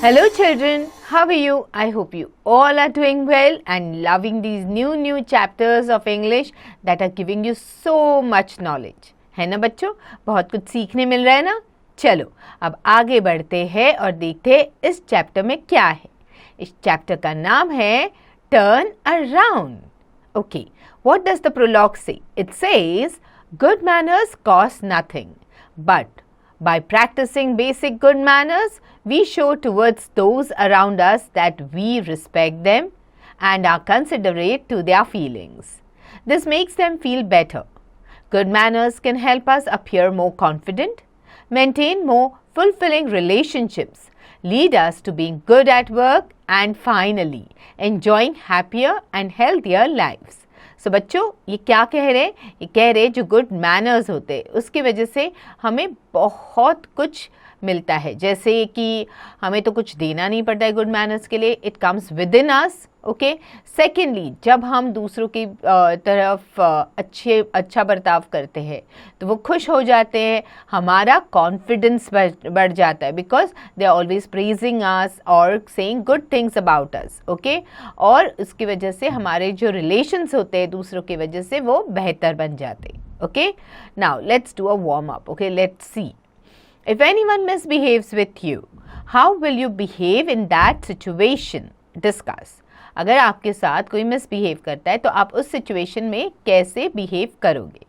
Hello children, how are you? I hope you all are doing well and loving these new chapters of English that are giving you so much knowledge. है ना बच्चों, बहुत कुछ सीखने मिल रहा है ना। चलो अब आगे बढ़ते हैं और देखते हैं इस चैप्टर में क्या है। इस चैप्टर का नाम है turn around. Okay, what does the prologue से? It says good manners cost nothing, but by practicing basic good manners, we show towards those around us that we respect them and are considerate to their feelings. This makes them feel better. Good manners can help us appear more confident, maintain more fulfilling relationships, lead us to being good at work, and finally, enjoying happier and healthier lives. So, बच्चों ये क्या कह रहे हैं? ये कह रहे हैं जो गुड मैनर्स होते हैं उसकी वजह से हमें बहुत कुछ मिलता है। जैसे कि हमें तो कुछ देना नहीं पड़ता है गुड मैनर्स के लिए, it comes with in us. Okay, secondly जब हम दूसरों की तरफ अच्छा बर्ताव करते हैं तो वो खुश हो जाते हैं, हमारा कॉन्फिडेंस बढ़ जाता है because they are always praising us और saying good things about us. Okay, और उसकी वजह से हमारे जो रिलेशंस होते हैं दूसरों की वजह से वो बेहतर बन जाते हैं। Okay, now let's do a warm up. Okay, let's see. If anyone misbehaves with you, how will you behave in that situation? Discuss. अगर आपके साथ कोई मिसबिहेव करता है तो आप उस सिचुएशन में कैसे बिहेव करोगे,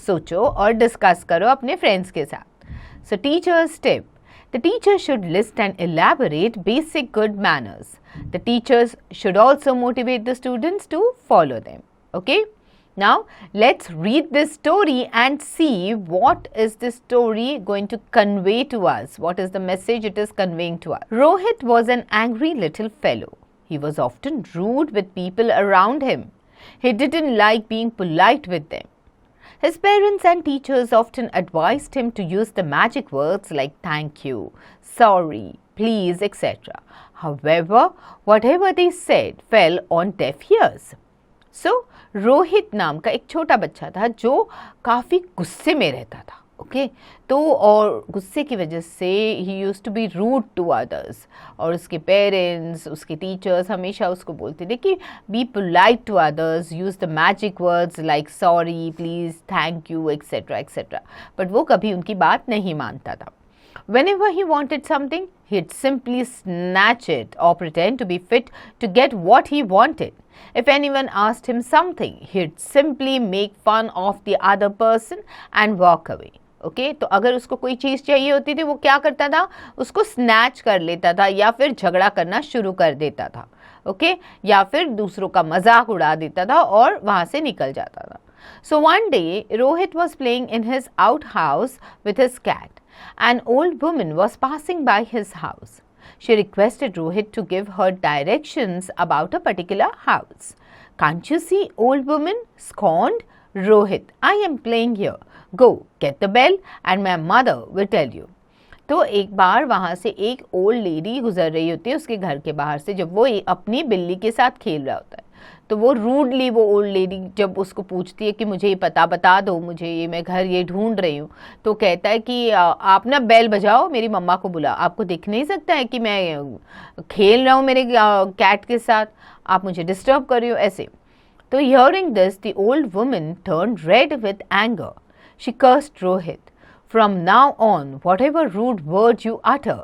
सोचो और डिस्कस करो अपने फ्रेंड्स के साथ। सो teachers tip: The teacher should list and elaborate basic good manners. The teachers should also motivate the students to follow them. Okay? Now, let's read this story and see what is this story going to convey to us. What is the message it is conveying to us? Rohit was an angry little fellow. He was often rude with people around him. He didn't like being polite with them. His parents and teachers often advised him to use the magic words like thank you, sorry, please, etc. However, whatever they said fell on deaf ears. सो रोहित नाम का एक छोटा बच्चा था जो काफ़ी गुस्से में रहता था। ओके, तो और गुस्से की वजह से ही used to be rude to others, और उसके पेरेंट्स, उसके टीचर्स हमेशा उसको बोलते थे कि be polite to others, use the magic words like sorry, please, thank you, etcetera etcetera. But वो कभी उनकी बात नहीं मानता था। Whenever he wanted something, he'd simply snatch it or pretend to be fit to get what he wanted. If anyone asked him something, he'd simply make fun of the other person and walk away. Okay? तो अगर उसको कोई चीज़ चाहिए होती थी वो क्या करता था, उसको स्नैच कर लेता था या फिर झगड़ा करना शुरू कर देता था। ओके, या फिर दूसरों का मजाक उड़ा देता था और वहाँ से निकल जाता था। So one day, Rohit was playing in his outhouse with his cat. An old woman was passing by his house. She requested Rohit to give her directions about a particular house. Can't you see, old woman? Scorned Rohit. I am playing here. Go, get the bell and my mother will tell you. तो एक बार वहाँ से एक old lady गुजर रही होती है उसके घर के बाहर से, जब वो अपनी बिल्ली के साथ खेल रहा होता है। तो वो रूडली, वो ओल्ड लेडी जब उसको पूछती है कि मुझे ये पता बता दो, मुझे ये, मैं घर ये ढूंढ रही हूँ, तो कहता है कि आप ना बेल बजाओ, मेरी मम्मा को बुला, आपको दिख नहीं सकता है कि मैं खेल रहा हूँ मेरे कैट के साथ, आप मुझे डिस्टर्ब कर रही हो, ऐसे। तो hearing this the old woman turn read with anger. She cursed Rohit. From now on, whatever rude word you utter,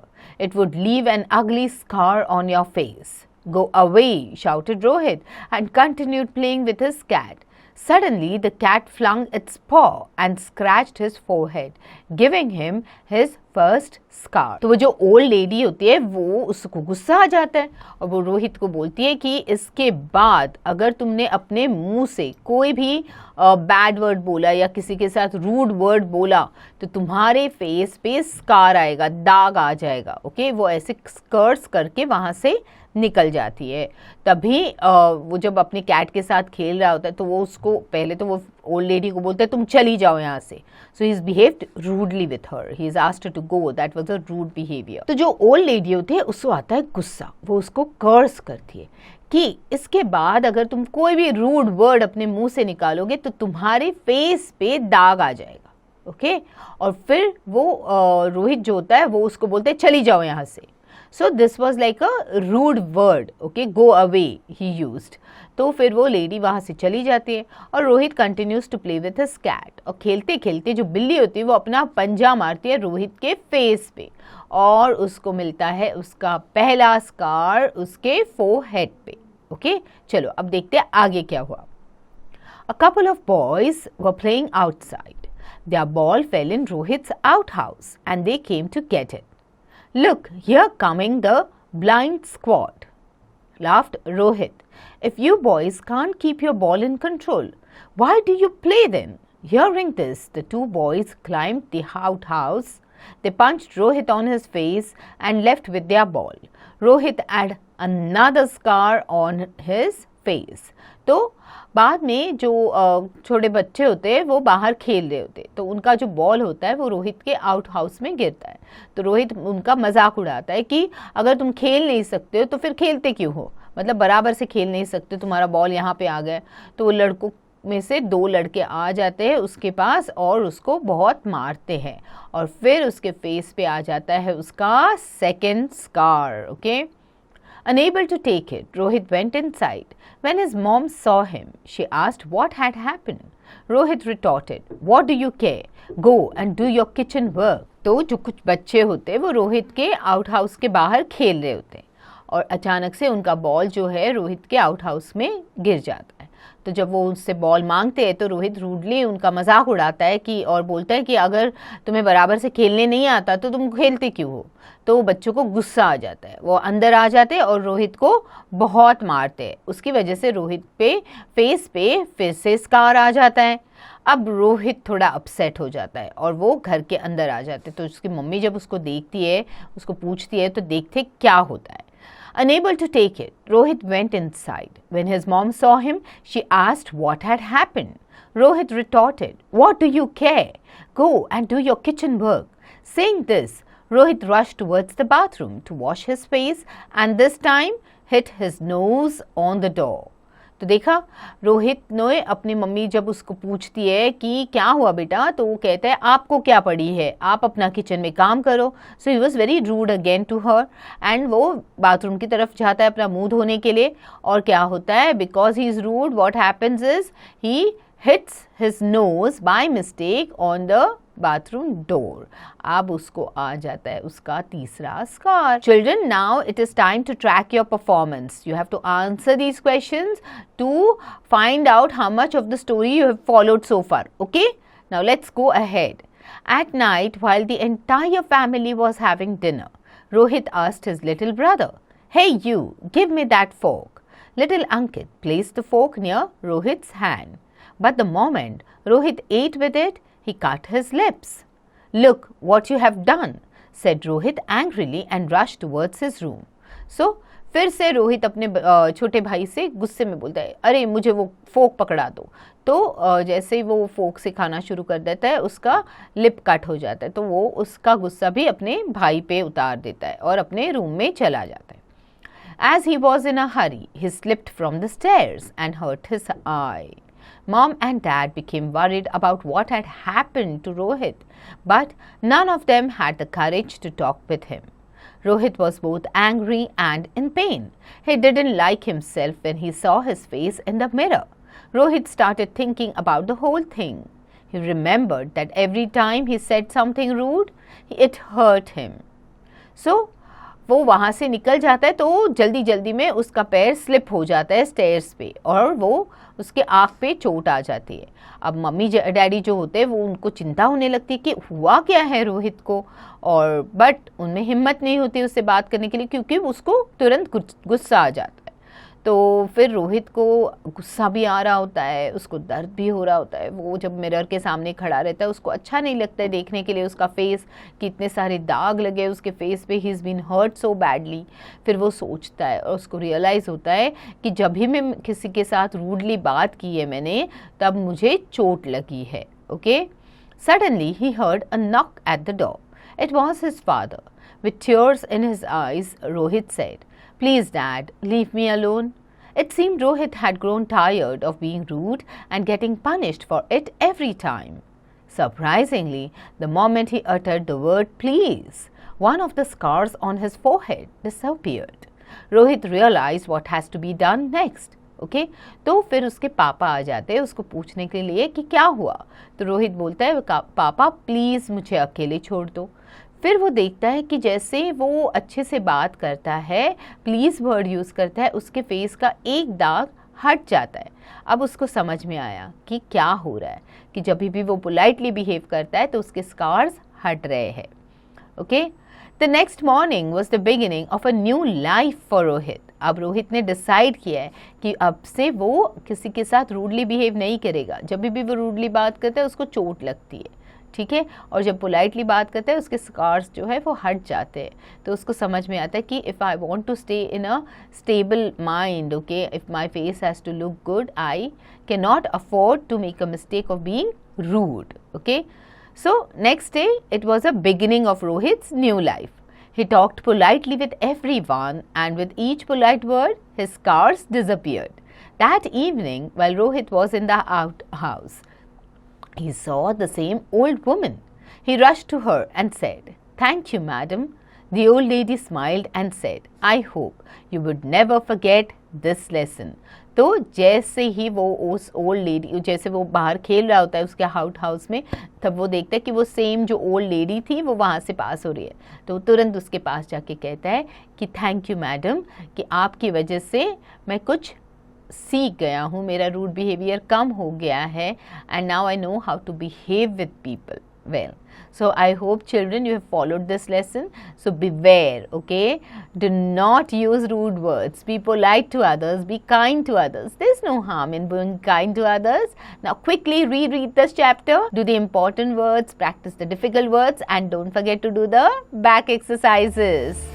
it would leave an ugly scar on your face. Go away, shouted Rohit, and continued playing with his cat. Suddenly, the cat flung its paw and scratched his forehead, giving him his first scar. तो वो जो old lady होती है वो उसको गुस्सा आ जाता है और वो रोहित को बोलती है कि इसके बाद अगर तुमने अपने मुंह से कोई भी बैड वर्ड बोला या किसी के साथ रूड वर्ड बोला तो तुम्हारे फेस पे स्कार आएगा, दाग आ जाएगा। ओके, वो ऐसे स्कर्ट्स करके वहाँ से निकल जाती है। तभी वो जब अपने कैट के साथ खेल रहा होता है तो वो उसको, पहले तो वो ओल्ड लेडी को बोलता है तुम चली जाओ यहाँ से। So he is behaved rudely with her, he is asked to go, that was a rude behaviour. तो जो ओल्ड लेडी होती है उसको आता है गुस्सा, वो उसको कर्स करती है कि इसके बाद अगर तुम कोई भी रूड वर्ड अपने मुंह से निकालोगे तो तुम्हारे फेस पे दाग आ जाएगा। ओके, और फिर वो रोहित जो होता है वो उसको बोलते हैं चली जाओ यहाँ से। So this was like a rude word, okay, go away he used. तो फिर वो लेडी वहाँ से चली जाती है और Rohit continues to play with his cat. और खेलते खेलते जो बिल्ली होती है वो अपना पंजा मारती है रोहित के फेस पे और उसको मिलता है उसका पहला स्कार उसके फोरहेड पे। ओके, चलो अब देखते हैं आगे क्या हुआ। A couple of boys were playing outside. Their ball fell in Rohit's outhouse and they came to get it. Look, here coming the blind squad, laughed Rohit. If you boys can't keep your ball in control, why do you play then? Hearing this, the two boys climbed the outhouse. They punched Rohit on his face and left with their ball. Rohit had another scar on his face. तो बाद में जो छोटे बच्चे होते हैं वो बाहर खेल रहे होते हैं, तो उनका जो बॉल होता है वो रोहित के आउट हाउस में गिरता है। तो रोहित उनका मजाक उड़ाता है कि अगर तुम खेल नहीं सकते हो तो फिर खेलते क्यों हो, मतलब बराबर से खेल नहीं सकते, तुम्हारा बॉल यहाँ पे आ गया। तो वो लड़कों में से 2 लड़के आ जाते हैं उसके पास और उसको बहुत मारते हैं और फिर उसके फेस पे आ जाता है उसका second scar. Okay, Unable to take it, Rohit went inside. When his mom saw him, she asked what had happened. Rohit retorted, "What do you care? Go and do your kitchen work." तो जो कुछ बच्चे होते वो रोहित के out house के बाहर खेल रहे होते और अचानक से उनका बॉल जो है रोहित के आउट हाउस में गिर जाता है। तो जब वो उससे बॉल मांगते हैं तो रोहित रूडली उनका मजाक उड़ाता है कि और बोलता है कि अगर तुम्हें बराबर से खेलने नहीं आता तो तुम खेलते क्यों हो। तो बच्चों को गुस्सा आ जाता है, वो अंदर आ जाते हैं और रोहित को बहुत मारते हैं। उसकी वजह से रोहित पे फेस पे फिर से स्कार आ जाता है। अब रोहित थोड़ा अपसेट हो जाता है और वो घर के अंदर आ जाते हैं। तो उसकी मम्मी जब उसको देखती है, उसको पूछती है, तो देखते क्या होता है। Unable to take it, Rohit went inside. When his mom saw him, she asked what had happened. Rohit retorted, "What do you care? Go and do your kitchen work." Saying this, Rohit rushed towards the bathroom to wash his face and this time hit his nose on the door. तो देखा, रोहित ने अपनी mummy जब उसको पूछती है कि क्या हुआ बेटा, तो वो कहता है आपको क्या पड़ी है, आप अपना किचन में काम करो। So he was very rude again to her and वो बाथरूम की तरफ जाता है अपना मुंह धोने के लिए। और क्या होता है, because he is rude, what happens is he hits his nose by mistake on the bathroom door. अब उसको आ जाता है उसका तीसरा scar. Children, now it is time to track your performance. You have to answer these questions to find out how much of the story you have followed so far. Okay, now let's go ahead. At night, while the entire family was having dinner, Rohit asked his little brother, "Hey you, give me that fork." Little Ankit placed the fork near Rohit's hand. But the moment Rohit ate with it, he cut his lips. "Look what you have done," said Rohit angrily and rushed towards his room. So, फिर से रोहित अपने छोटे भाई से गुस्से में बोलता है, अरे मुझे वो फोक पकड़ा दो। तो जैसे ही वो फोक से खाना शुरू कर देता है उसका लिप कट हो जाता है। तो वो उसका गुस्सा भी अपने भाई पे उतार देता है और अपने रूम में चला जाता है। As he was in a hurry, he slipped from the stairs and hurt his eye. Mom and Dad became worried about what had happened to Rohit, but none of them had the courage to talk with him. Rohit was both angry and in pain. He didn't like himself when he saw his face in the mirror. Rohit started thinking about the whole thing. He remembered that every time he said something rude, it hurt him. So, वो वहाँ से निकल जाता है तो जल्दी जल्दी में उसका पैर स्लिप हो जाता है स्टेयर्स पे और वो उसके आँख पे चोट आ जाती है। अब मम्मी डैडी जो होते हैं वो उनको चिंता होने लगती है कि हुआ क्या है रोहित को, और बट उनमें हिम्मत नहीं होती उससे बात करने के लिए क्योंकि उसको तुरंत गुस्सा आ जाता है। तो फिर रोहित को गुस्सा भी आ रहा होता है, उसको दर्द भी हो रहा होता है। वो जब मिरर के सामने खड़ा रहता है उसको अच्छा नहीं लगता है देखने के लिए उसका फेस, कि इतने सारे दाग लगे उसके फेस पे, he is been hurt so badly. फिर वो सोचता है और उसको रियलाइज़ होता है कि जब भी मैं किसी के साथ रूडली बात की है मैंने, तब मुझे चोट लगी है। Okay, suddenly he heard a knock at the door. It was his father. With tears in his eyes, Rohit said, "Please, Dad, leave me alone." It seemed Rohit had grown tired of being rude and getting punished for it every time. Surprisingly, the moment he uttered the word "please," one of the scars on his forehead disappeared. Rohit realized what has to be done next. Okay तो फिर उसके पापा आ जाते हैं उसको पूछने के लिए कि क्या हुआ. तो रोहित बोलता है पापा प्लीज़ मुझे अकेले छोड़ दो. फिर वो देखता है कि जैसे वो अच्छे से बात करता है, प्लीज़ वर्ड यूज़ करता है, उसके फेस का एक दाग हट जाता है. अब उसको समझ में आया कि क्या हो रहा है, कि जब भी वो पोलाइटली बिहेव करता है तो उसके स्कार्स हट रहे हैं. Okay the next morning was the beginning of a new life for Rohit. अब रोहित ने डिसाइड किया है कि अब से वो किसी के साथ रूडली बिहेव नहीं करेगा. जब भी वो रूडली बात करता है उसको चोट लगती है, ठीक है, और जब पोलाइटली बात करता है उसके स्कार्स जो है वो हट जाते हैं. तो उसको समझ में आता है कि if I want to stay in a stable mind, okay, if my face has to look good, I can not afford to make a mistake of being rude. Okay so next day it was a beginning of Rohit's new life. He talked politely with everyone, and with each polite word his scars disappeared. That evening, while Rohit was in the outhouse, he saw the same old woman. He rushed to her and said, "Thank you, madam." The old lady smiled and said, "I hope you would never forget this lesson." तो जैसे ही वो उस old lady, जैसे वो बाहर खेल रहा होता है उसके आउट हाउस में, तब वो देखता है कि वो सेम जो ओल्ड लेडी थी वो वहाँ से पास हो रही है. तो तुरंत उसके पास जाके कहता है कि थैंक यू मैडम, कि आपकी वजह से मैं कुछ सीख गया हूँ, मेरा रूड बिहेवियर कम हो गया है, and now I know how to behave with people well. So I hope children you have followed this lesson. So beware, okay? Do not use rude words. Be polite to others. Be kind to others. There's no harm in being kind to others. Now quickly reread this chapter. Do the important words, practice the difficult words, and don't forget to do the back exercises.